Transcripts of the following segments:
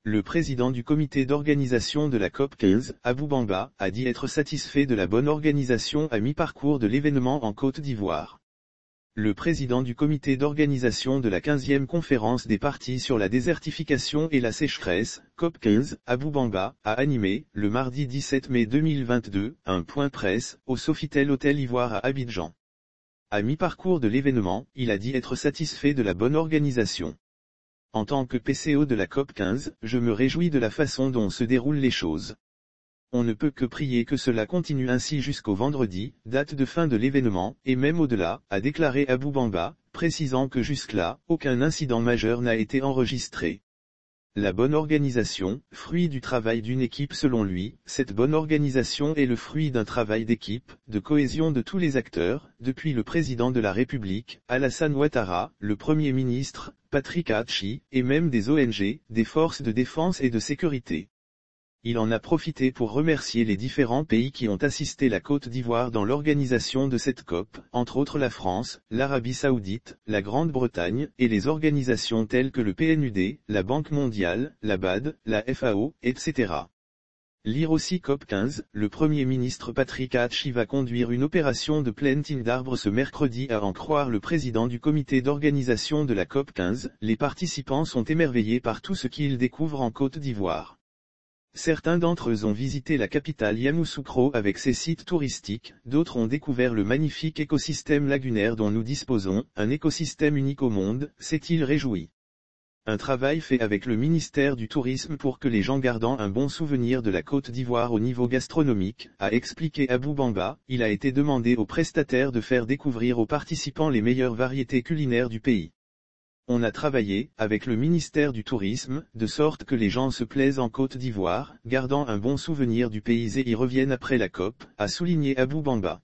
Le président du comité d'organisation de la COP15, Abou Bamba, a dit être satisfait de la bonne organisation à mi-parcours de l'événement en Côte d'Ivoire. Le président du comité d'organisation de la 15e conférence des parties sur la désertification et la sécheresse, COP15, Abou Bamba, a animé, le mardi 17 mai 2022, un point presse, au Sofitel Hôtel Ivoire à Abidjan. À mi-parcours de l'événement, il a dit être satisfait de la bonne organisation. En tant que PCO de la COP15, je me réjouis de la façon dont se déroulent les choses. On ne peut que prier que cela continue ainsi jusqu'au vendredi, date de fin de l'événement, et même au-delà, a déclaré Abou Bamba, précisant que jusque-là, aucun incident majeur n'a été enregistré. La bonne organisation, fruit du travail d'une équipe selon lui, cette bonne organisation est le fruit d'un travail d'équipe, de cohésion de tous les acteurs, depuis le président de la République, Alassane Ouattara, le Premier ministre, Patrick Achi, et même des ONG, des forces de défense et de sécurité. Il en a profité pour remercier les différents pays qui ont assisté la Côte d'Ivoire dans l'organisation de cette COP, entre autres la France, l'Arabie Saoudite, la Grande-Bretagne, et les organisations telles que le PNUD, la Banque mondiale, la BAD, la FAO, etc. Lire aussi COP15, le Premier ministre Patrick Achi va conduire une opération de planting d'arbres ce mercredi à en croire le président du comité d'organisation de la COP15, les participants sont émerveillés par tout ce qu'ils découvrent en Côte d'Ivoire. Certains d'entre eux ont visité la capitale Yamoussoukro avec ses sites touristiques, d'autres ont découvert le magnifique écosystème lagunaire dont nous disposons, un écosystème unique au monde, s'est-il réjoui. Un travail fait avec le ministère du Tourisme pour que les gens gardant un bon souvenir de la Côte d'Ivoire au niveau gastronomique, a expliqué Abou Bamba, il a été demandé aux prestataires de faire découvrir aux participants les meilleures variétés culinaires du pays. On a travaillé, avec le ministère du Tourisme, de sorte que les gens se plaisent en Côte d'Ivoire, gardant un bon souvenir du pays et y reviennent après la COP, a souligné Abou Bamba.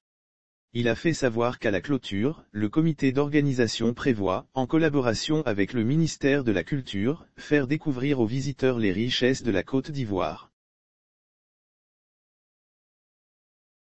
Il a fait savoir qu'à la clôture, le comité d'organisation prévoit, en collaboration avec le ministère de la Culture, faire découvrir aux visiteurs les richesses de la Côte d'Ivoire.